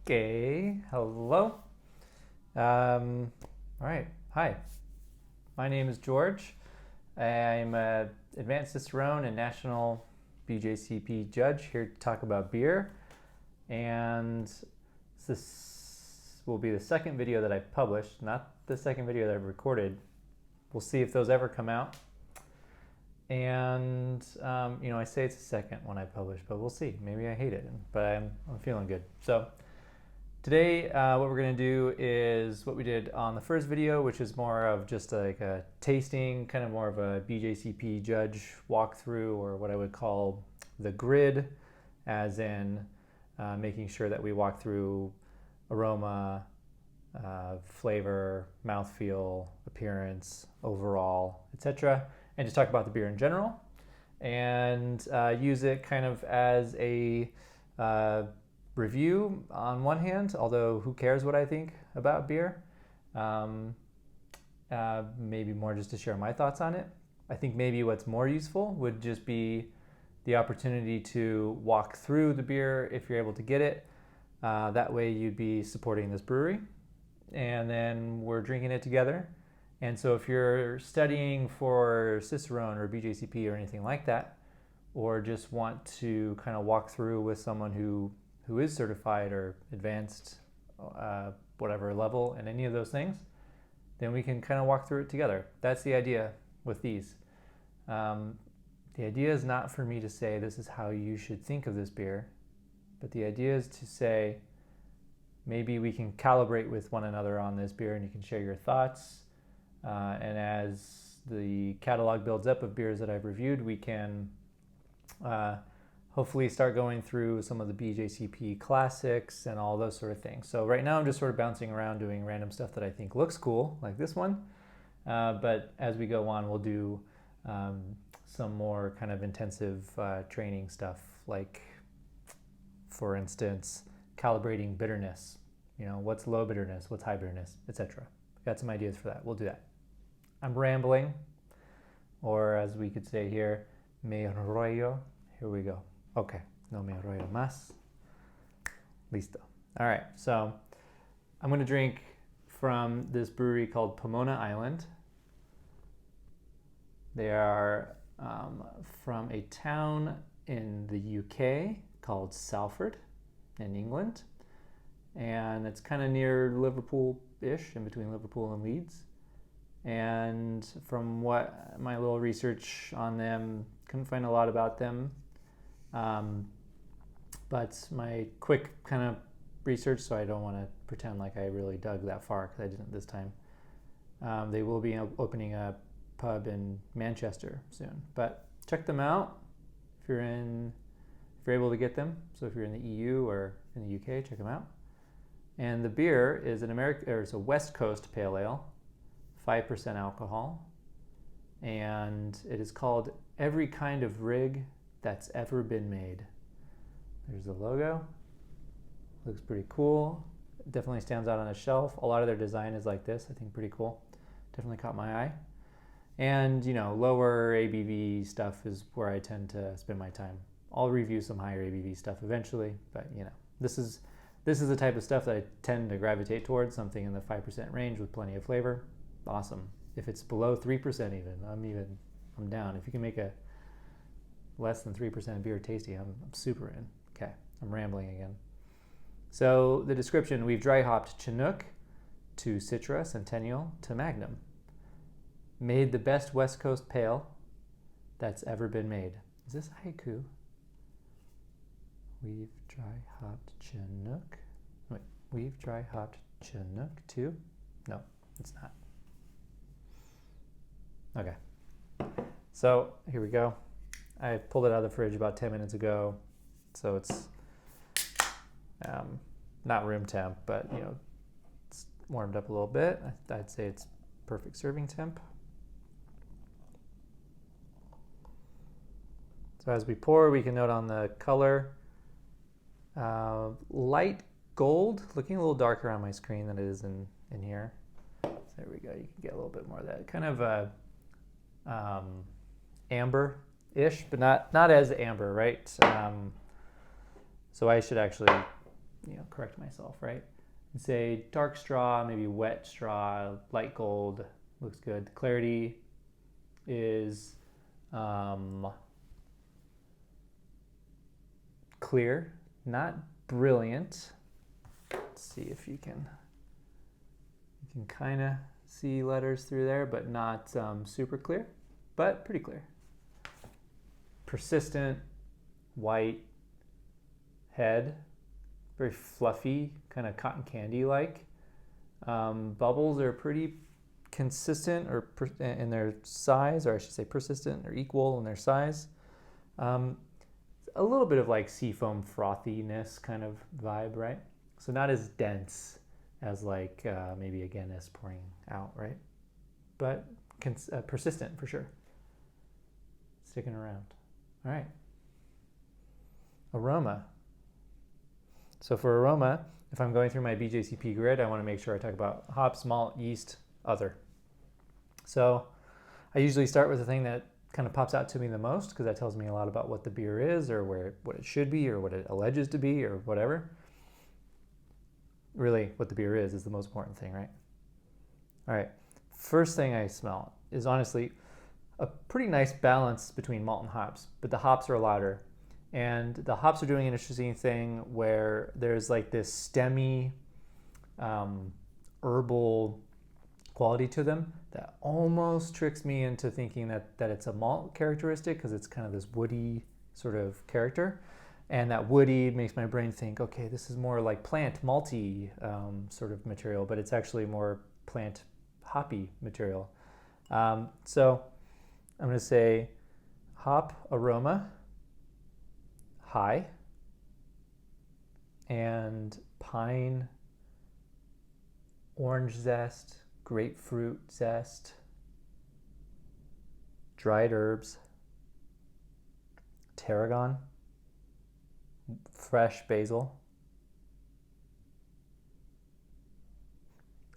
Okay, hello. All right, hi. My name is George. I'm an advanced Cicerone and national BJCP judge here to talk about beer. And this will be the second video that I've published, not the second video that I've recorded. We'll see if those ever come out. And, I say it's the second one I publish, but we'll see. Maybe I hate it, but I'm feeling good. So today, what we're going to do is what we did on the first video, which is more of just like a tasting, kind of more of a BJCP judge walkthrough, or what I would call the grid, as in making sure that we walk through aroma, flavor, mouthfeel, appearance, overall, etc., and just talk about the beer in general, and use it kind of as a review on one hand, although who cares what I think about beer. Maybe more just to share my thoughts on it. I think maybe what's more useful would just be the opportunity to walk through the beer if you're able to get it. That way you'd be supporting this brewery, and then we're drinking it together. And so if you're studying for Cicerone or BJCP or anything like that, or just want to kind of walk through with someone who is certified or advanced, whatever level in any of those things, then we can kind of walk through it together. That's the idea with these. The idea is not for me to say this is how you should think of this beer, but the idea is to say maybe we can calibrate with one another on this beer, and you can share your thoughts. And as the catalog builds up of beers that I've reviewed, we can hopefully start going through some of the BJCP classics and all those sort of things. So right now I'm just sort of bouncing around doing random stuff that I think looks cool, like this one. But as we go on, we'll do some more kind of intensive training stuff, like, for instance, calibrating bitterness. What's low bitterness, what's high bitterness, etc. Got some ideas for that. We'll do that. I'm rambling, or as we could say here, me enrollo. Here we go. Okay, no me enrollo más. Listo. All right, so I'm going to drink from this brewery called Pomona Island. They are from a town in the UK called Salford in England, and it's kind of near Liverpool-ish, in between Liverpool and Leeds. And from what my little research on them, couldn't find a lot about them. But my quick kind of research, so I don't want to pretend like I really dug that far, because I didn't this time. They will be opening a pub in Manchester soon. But check them out if you're able to get them. So if you're in the EU or in the UK, check them out. And the beer is it's a West Coast Pale Ale, 5% alcohol, and it is called Every Kind of Rig That's Ever Been Made. There's the logo. Looks pretty cool. It definitely stands out on a shelf. A lot of their design is like this. I think pretty cool. Definitely caught my eye. And lower ABV stuff is where I tend to spend my time. I'll review some higher ABV stuff eventually, but this is the type of stuff that I tend to gravitate towards, something in the 5% range with plenty of flavor. Awesome. If it's below 3% even, I'm down. If you can make a less than 3% beer tasty, I'm super in. Okay, I'm rambling again. So the description, we've dry hopped Chinook to Citra, Centennial to Magnum. Made the best West Coast pale that's ever been made. Is this a haiku? We've dry hopped Chinook. Wait, we've dry hopped Chinook to? No, it's not. Okay, so here we go. I pulled it out of the fridge about 10 minutes ago, so it's not room temp, but it's warmed up a little bit. I'd say it's perfect serving temp. So as we pour, we can note on the color, light gold, looking a little darker on my screen than it is in here. So there we go. You can get a little bit more of that kind of amber-ish, but not as amber, right? So I should actually correct myself, right? And say dark straw, maybe wet straw, light gold, looks good. The clarity is clear, not brilliant. Let's see if you can kind of see letters through there, but not super clear, but pretty clear. Persistent, white head, very fluffy, kind of cotton candy like. Bubbles are pretty consistent or in their size, or I should say persistent or equal in their size. A little bit of like seafoam frothiness kind of vibe, right? So not as dense as like maybe a Guinness pouring out, right? But persistent for sure. Sticking around. All right. Aroma. So for aroma, if I'm going through my BJCP grid, I want to make sure I talk about hops, malt, yeast, other. So I usually start with the thing that kind of pops out to me the most, because that tells me a lot about what the beer is, or what it should be, or what it alleges to be, or whatever. Really, what the beer is the most important thing, right? All right. First thing I smell is honestly a pretty nice balance between malt and hops, but the hops are louder. And the hops are doing an interesting thing where there's like this stemmy, herbal quality to them that almost tricks me into thinking that it's a malt characteristic, because it's kind of this woody sort of character. And that woody makes my brain think, okay, this is more like plant malty sort of material, but it's actually more plant hoppy material. So I'm going to say hop aroma, high, and pine, orange zest, grapefruit zest, dried herbs, tarragon, fresh basil,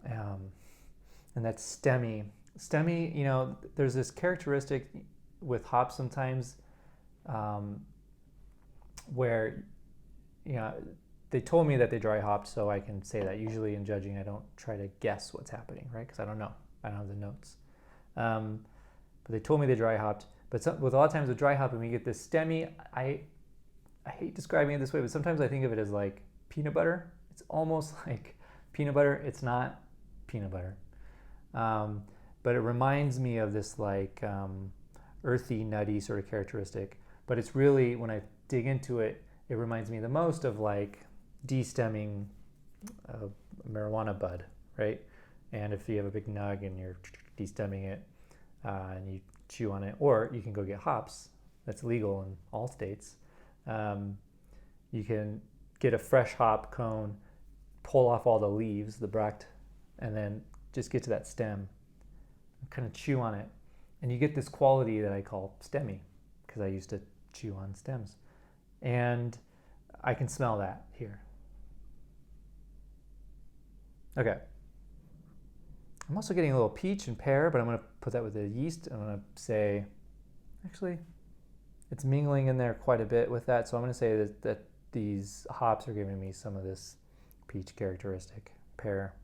and that's stemmy. Stemmy, there's this characteristic with hops sometimes where, they told me that they dry hopped, so I can say that. Usually in judging, I don't try to guess what's happening, right? Because I don't know. I don't have the notes. But they told me they dry hopped. But with a lot of times with dry hopping, we get this stemmy. I hate describing it this way, but sometimes I think of it as like peanut butter. It's almost like peanut butter. It's not peanut butter. But it reminds me of this like earthy, nutty sort of characteristic. But it's really, when I dig into it, it reminds me the most of like de-stemming a marijuana bud, right? And if you have a big nug and you're de-stemming it and you chew on it, or you can go get hops, that's legal in all states. You can get a fresh hop cone, pull off all the leaves, the bract, and then just get to that stem, kind of chew on it. And you get this quality that I call stemmy, because I used to chew on stems. And I can smell that here. Okay. I'm also getting a little peach and pear, but I'm going to put that with the yeast. I'm going to say, actually, it's mingling in there quite a bit with that. So I'm going to say that these hops are giving me some of this peach characteristic, pear,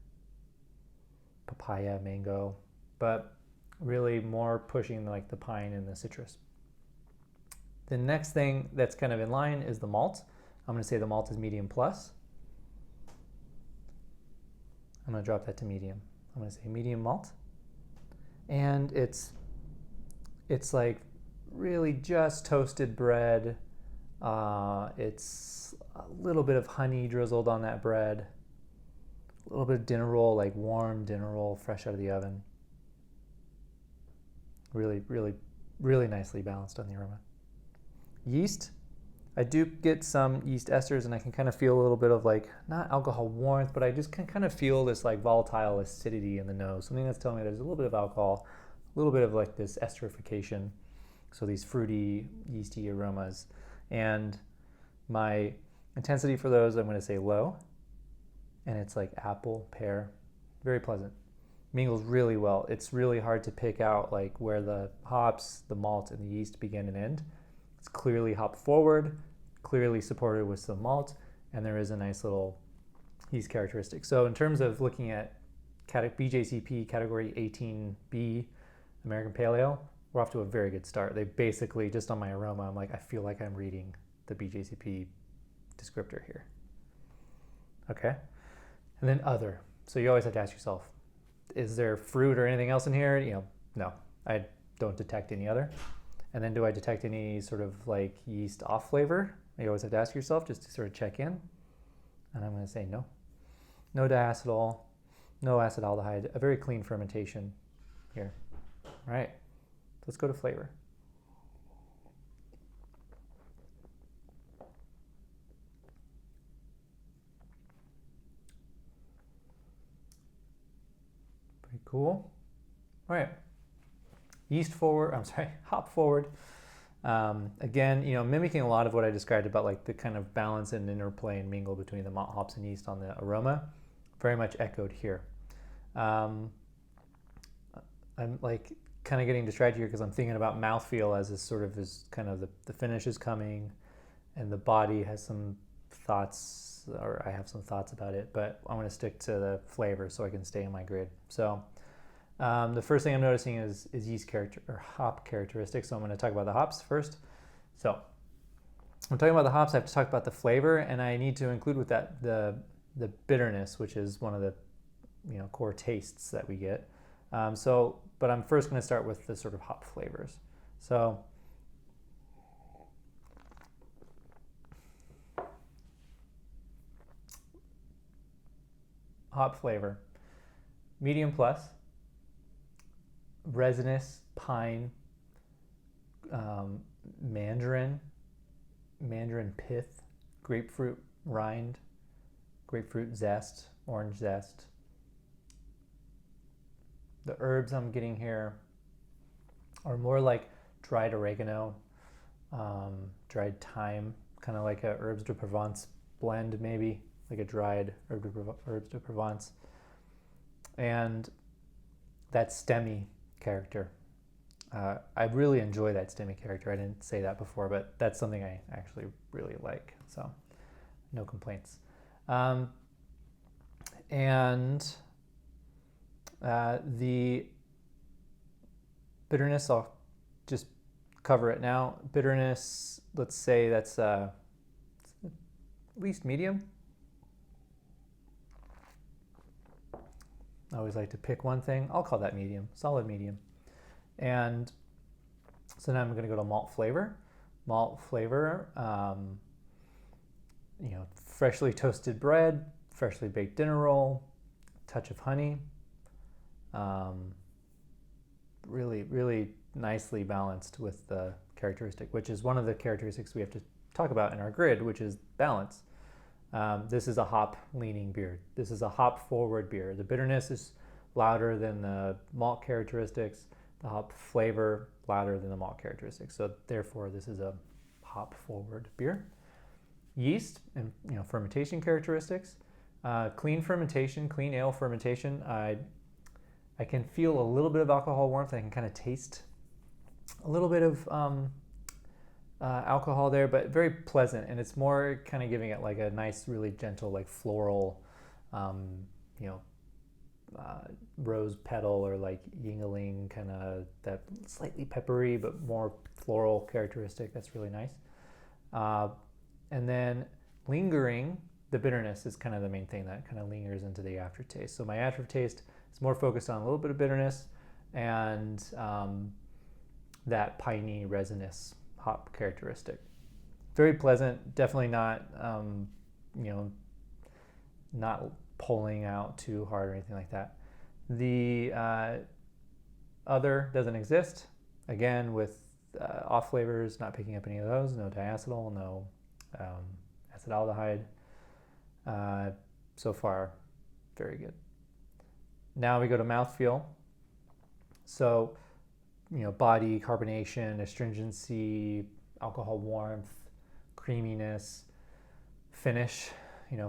papaya, mango, but really more pushing like the pine and the citrus. The next thing that's kind of in line is the malt. I'm going to say the malt is medium plus. I'm going to drop that to medium. I'm going to say medium malt. And it's like really just toasted bread. It's a little bit of honey drizzled on that bread. A little bit of dinner roll, like warm dinner roll, fresh out of the oven. Really, really, really nicely balanced on the aroma. Yeast, I do get some yeast esters, and I can kind of feel a little bit of like, not alcohol warmth, but I just can kind of feel this like volatile acidity in the nose. Something that's telling me there's a little bit of alcohol, a little bit of like this esterification. So these fruity, yeasty aromas. And my intensity for those, I'm going to say low. And it's like apple, pear, very pleasant. Mingles really well. It's really hard to pick out like where the hops, the malt, and the yeast begin and end. It's clearly hop forward, clearly supported with some malt, and there is a nice little yeast characteristic. So in terms of looking at BJCP category 18B American Pale Ale, we're off to a very good start. They basically, just on my aroma, I'm like, I feel like I'm reading the BJCP descriptor here. Okay. And then other. So you always have to ask yourself, is there fruit or anything else in here? No, I don't detect any other. And then do I detect any sort of like yeast off flavor? You always have to ask yourself just to sort of check in. And I'm going to say no. No diacetyl, no acetaldehyde, a very clean fermentation here. All right, let's go to flavor. Pretty cool. All right, hop forward. Again, mimicking a lot of what I described about like the kind of balance and interplay and mingle between the malt, hops, and yeast on the aroma, very much echoed here. I'm like kind of getting distracted here because I'm thinking about mouthfeel as this sort of is kind of the finish is coming, and the body has some thoughts, or I have some thoughts about it, but I'm going to stick to the flavor so I can stay in my grid. So the first thing I'm noticing is yeast character or hop characteristics. So I'm going to talk about the hops first. So I'm talking about the hops. I have to talk about the flavor, and I need to include with that the bitterness, which is one of the core tastes that we get. But I'm first going to start with the sort of hop flavors. So hop flavor, medium plus, resinous, pine, mandarin pith, grapefruit rind, grapefruit zest, orange zest. The herbs I'm getting here are more like dried oregano, dried thyme, kind of like a herbs de Provence blend, maybe like a dried herbs de Provence, and that stemmy character. I really enjoy that stemmy character. I didn't say that before, but that's something I actually really like. So no complaints. The bitterness, I'll just cover it now. Bitterness, let's say that's at least medium. I always like to pick one thing. I'll call that medium, solid medium. And so now I'm going to go to malt flavor. Malt flavor, freshly toasted bread, freshly baked dinner roll, touch of honey. Really, really nicely balanced with the characteristic, which is one of the characteristics we have to talk about in our grid, which is balance. This is a hop-leaning beer. This is a hop-forward beer. The bitterness is louder than the malt characteristics. The hop flavor louder than the malt characteristics. So therefore, this is a hop-forward beer. Yeast and fermentation characteristics. Clean fermentation, clean ale fermentation. I can feel a little bit of alcohol warmth. I can kind of taste a little bit of alcohol there, but very pleasant, and it's more kind of giving it like a nice, really gentle, like floral, rose petal or like yingling, kind of that slightly peppery but more floral characteristic. That's really nice. And then lingering, the bitterness is kind of the main thing that kind of lingers into the aftertaste. So my aftertaste is more focused on a little bit of bitterness and that piney, resinous hop characteristic. Very pleasant, definitely not, not pulling out too hard or anything like that. The other doesn't exist. Again, with off flavors, not picking up any of those. No diacetyl, no acetaldehyde. So far, very good. Now we go to mouthfeel. So, body, carbonation, astringency, alcohol warmth, creaminess, finish.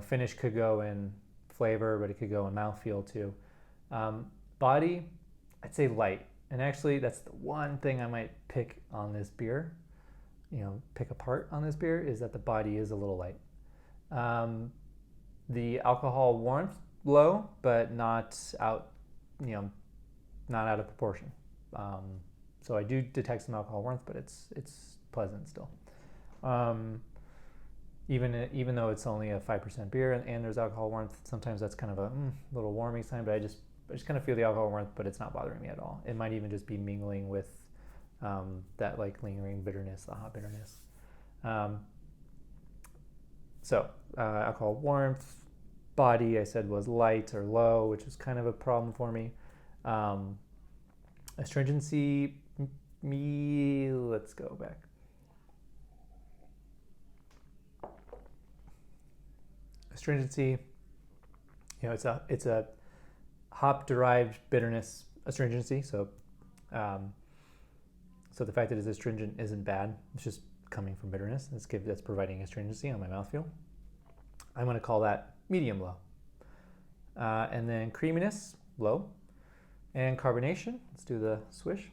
Finish could go in flavor, but it could go in mouthfeel too. Body, I'd say light. And actually, that's the one thing I might pick on this beer, pick apart on this beer, is that the body is a little light. The alcohol warmth low, but not out, not out of proportion. So I do detect some alcohol warmth, but it's pleasant still. Even though it's only a 5% beer and there's alcohol warmth, sometimes that's kind of a little warming sign. But I just kind of feel the alcohol warmth, but it's not bothering me at all. It might even just be mingling with that like lingering bitterness, the hot bitterness. So alcohol warmth, body I said was light or low, which was kind of a problem for me. Astringency, let's go back. Astringency, it's a hop-derived bitterness astringency. So the fact that it's astringent isn't bad. It's just coming from bitterness. That's providing astringency on my mouthfeel. I'm going to call that medium low. And then creaminess, low. And carbonation, let's do the swish.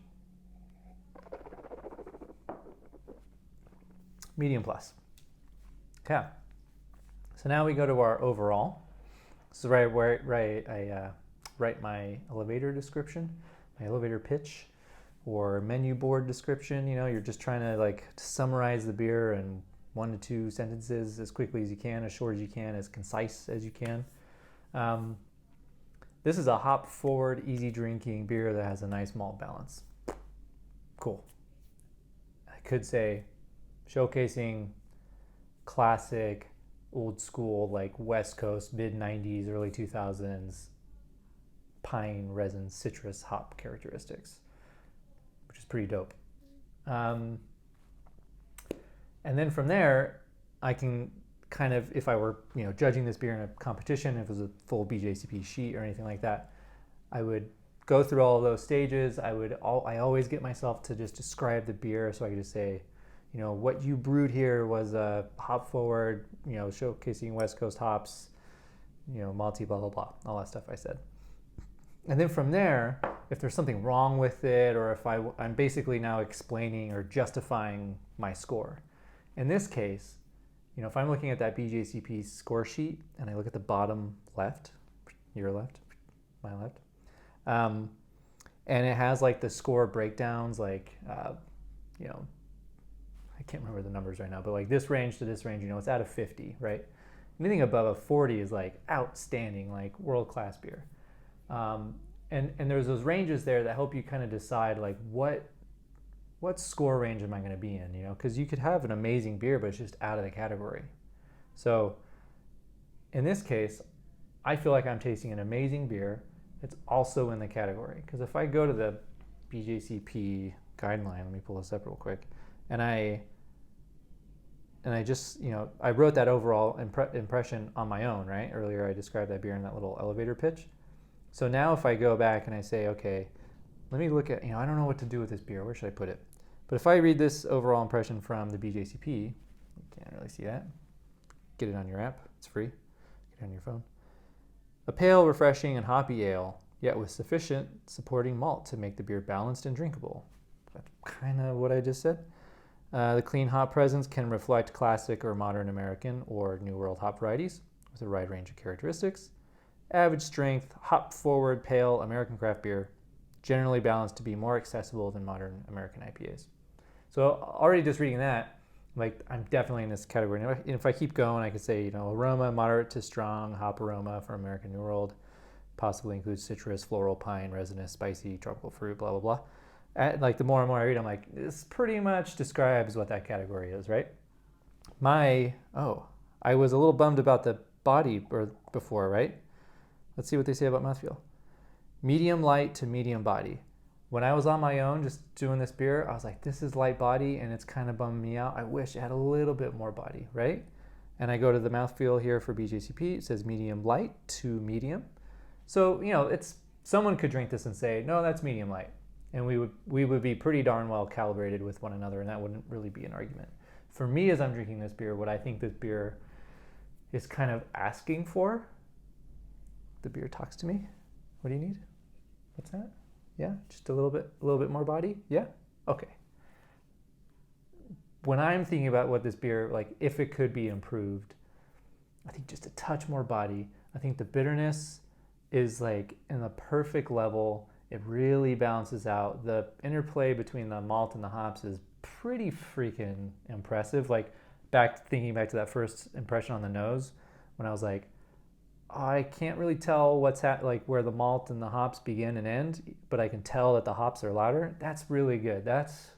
Medium plus. Okay. So now we go to our overall. This is where I write my elevator description, my elevator pitch, or menu board description. You're just trying to like summarize the beer in 1 to 2 sentences as quickly as you can, as short as you can, as concise as you can. This is a hop-forward, easy-drinking beer that has a nice malt balance. Cool. I could say showcasing classic, old-school, like West Coast, mid-90s, early 2000s, pine, resin, citrus, hop characteristics, which is pretty dope. And then from there, I can kind of, if I were judging this beer in a competition, if it was a full BJCP sheet or anything like that, I would go through all of those stages. I always get myself to just describe the beer, so I could just say, what you brewed here was a hop forward, showcasing West Coast hops, malty, blah blah blah, all that stuff I said. And then from there, if there's something wrong with it, or if I'm basically now explaining or justifying my score. In this case, if I'm looking at that BJCP score sheet and I look at the bottom left, your left, my left, and it has like the score breakdowns, like, I can't remember the numbers right now, but like this range to this range, it's out of 50, right? Anything above a 40 is like outstanding, like world-class beer. And there's those ranges there that help you kind of decide like what score range am I going to be in, because you could have an amazing beer, but it's just out of the category. So in this case, I feel like I'm tasting an amazing beer. It's also in the category. Because if I go to the BJCP guideline, let me pull this up real quick, and I just, I wrote that overall impression on my own, right? Earlier I described that beer in that little elevator pitch. So now if I go back and I say, okay, let me look at, I don't know what to do with this beer. Where should I put it? But if I read this overall impression from the BJCP, you can't really see that. Get it on your app. It's free. Get it on your phone. A pale, refreshing, and hoppy ale, yet with sufficient supporting malt to make the beer balanced and drinkable. That's kind of what I just said. The clean hop presence can reflect classic or modern American or New World hop varieties with a wide range of characteristics. Average strength, hop-forward, pale American craft beer, generally balanced to be more accessible than modern American IPAs. So already just reading that, like I'm definitely in this category. And if I keep going, I could say, aroma, moderate to strong, hop aroma for American New World, possibly includes citrus, floral, pine, resinous, spicy, tropical fruit, blah, blah, blah. Like the more and more I read, I'm like, this pretty much describes what that category is, right? I was a little bummed about the body before, right? Let's see what they say about mouthfeel. Medium light to medium body. When I was on my own just doing this beer, I was like, this is light body and it's kind of bumming me out. I wish it had a little bit more body, right? And I go to the mouthfeel here for BJCP. It says medium light to medium. So, someone could drink this and say, no, that's medium light. And we would be pretty darn well calibrated with one another, and that wouldn't really be an argument. For me, as I'm drinking this beer, what I think this beer is kind of asking for, the beer talks to me. What do you need? What's that? Yeah, just a little bit more body? Yeah? Okay. When I'm thinking about what this beer, like if it could be improved, I think just a touch more body. I think the bitterness is like in the perfect level. It really balances out. The interplay between the malt and the hops is pretty freaking impressive. Like thinking back to that first impression on the nose, when I was like, I can't really tell like where the malt and the hops begin and end, but I can tell that the hops are louder. That's really good. That's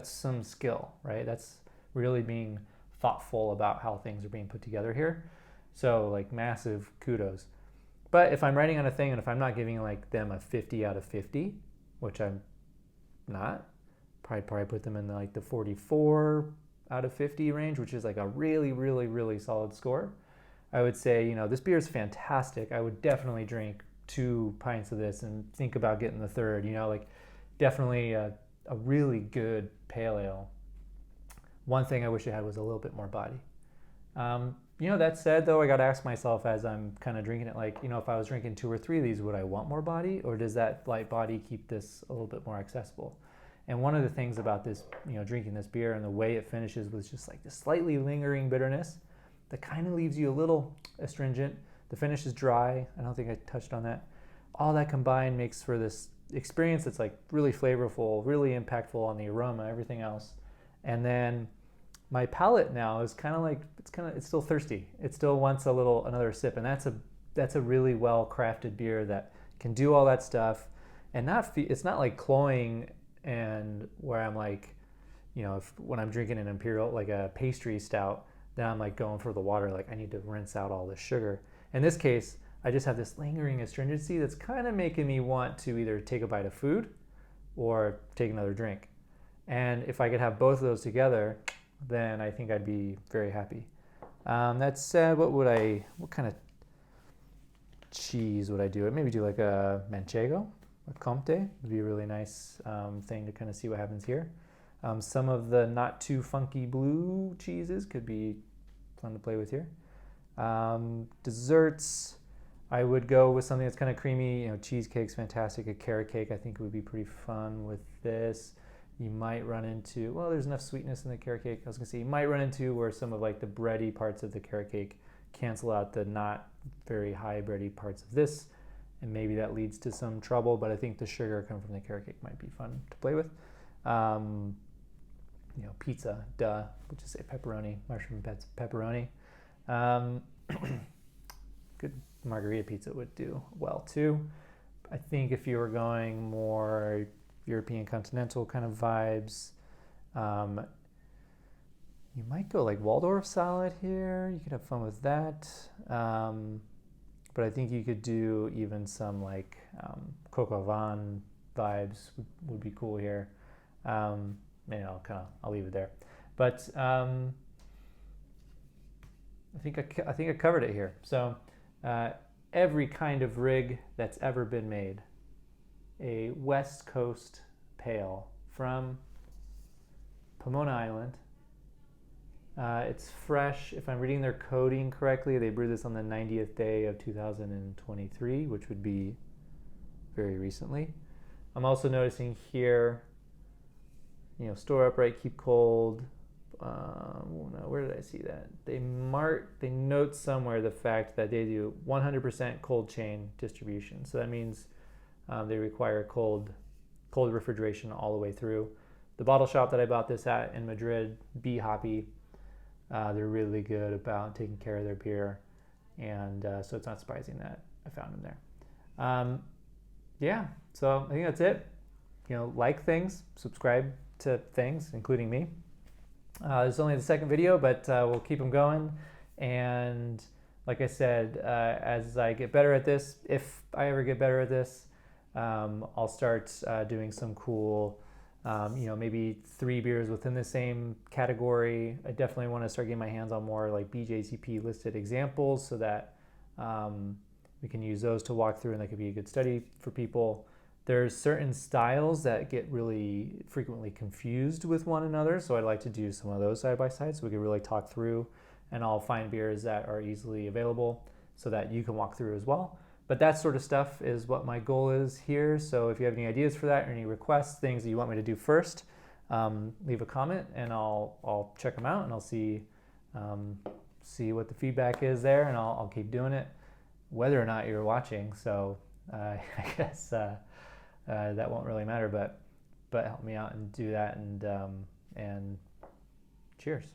some skill, right? That's really being thoughtful about how things are being put together here. So like massive kudos. But if I'm writing on a thing and if I'm not giving like them a 50 out of 50, which I'm not, probably put them in like the 44 out of 50 range, which is like a really, really, really solid score. I would say, this beer is fantastic. I would definitely drink 2 pints of this and think about getting the third, like definitely a really good pale ale. One thing I wish it had was a little bit more body. That said, though, I got to ask myself as I'm kind of drinking it, like, if I was drinking 2 or 3 of these, would I want more body, or does that light body keep this a little bit more accessible? And one of the things about this, drinking this beer and the way it finishes with just like this slightly lingering bitterness that kind of leaves you a little astringent. The finish is dry. I don't think I touched on that. All that combined makes for this experience that's like really flavorful, really impactful on the aroma, everything else. And then my palate now is kind of like, it's still thirsty. It still wants another sip. And that's a really well crafted beer that can do all that stuff and it's not like cloying, and where I'm like, when I'm drinking an imperial, like a pastry stout, then I'm like going for the water, like I need to rinse out all this sugar. In this case, I just have this lingering astringency that's kind of making me want to either take a bite of food or take another drink. And if I could have both of those together, then I think I'd be very happy. That said, what kind of cheese would I do? I'd maybe do like a Manchego, a Comte would be a really nice thing to kind of see what happens here. Some of the not too funky blue cheeses could be fun to play with here. Desserts, I would go with something that's kind of creamy. Cheesecake's fantastic. A carrot cake I think would be pretty fun with this. You might run into, there's enough sweetness in the carrot cake. I was gonna say you might run into where some of like the bready parts of the carrot cake cancel out the not very high bready parts of this, and maybe that leads to some trouble, but I think the sugar coming from the carrot cake might be fun to play with. Pizza, we'll just say pepperoni, mushroom pepperoni. Good margarita pizza would do well too. I think if you were going more European continental kind of vibes, you might go like Waldorf salad here. You could have fun with that. But I think you could do even some like coq au vin vibes would be cool here. I'll leave it there. But I think I covered it here. So every kind of rig that's ever been made, a West Coast pale from Pomona Island. It's fresh. If I'm reading their coding correctly, they brewed this on the 90th day of 2023, which would be very recently. I'm also noticing here, store upright, keep cold. Where did I see that? They note somewhere the fact that they do 100% cold chain distribution. So that means they require cold refrigeration all the way through. The bottle shop that I bought this at in Madrid, B Hoppy, they're really good about taking care of their beer, and so it's not surprising that I found them there. So I think that's it. Like things, subscribe to things, including me. This is only the second video, but we'll keep them going. And like I said, as I get better at this, if I ever get better at this, I'll start doing some cool, maybe 3 beers within the same category. I definitely want to start getting my hands on more like BJCP listed examples so that we can use those to walk through, and that could be a good study for people. There's certain styles that get really frequently confused with one another, so I'd like to do some of those side by side so we can really talk through, and I'll find beers that are easily available so that you can walk through as well. But that sort of stuff is what my goal is here. So if you have any ideas for that or any requests, things that you want me to do first, leave a comment and I'll check them out, and I'll see see what the feedback is there, and I'll keep doing it, whether or not you're watching. So I guess that won't really matter, but help me out and do that, and cheers.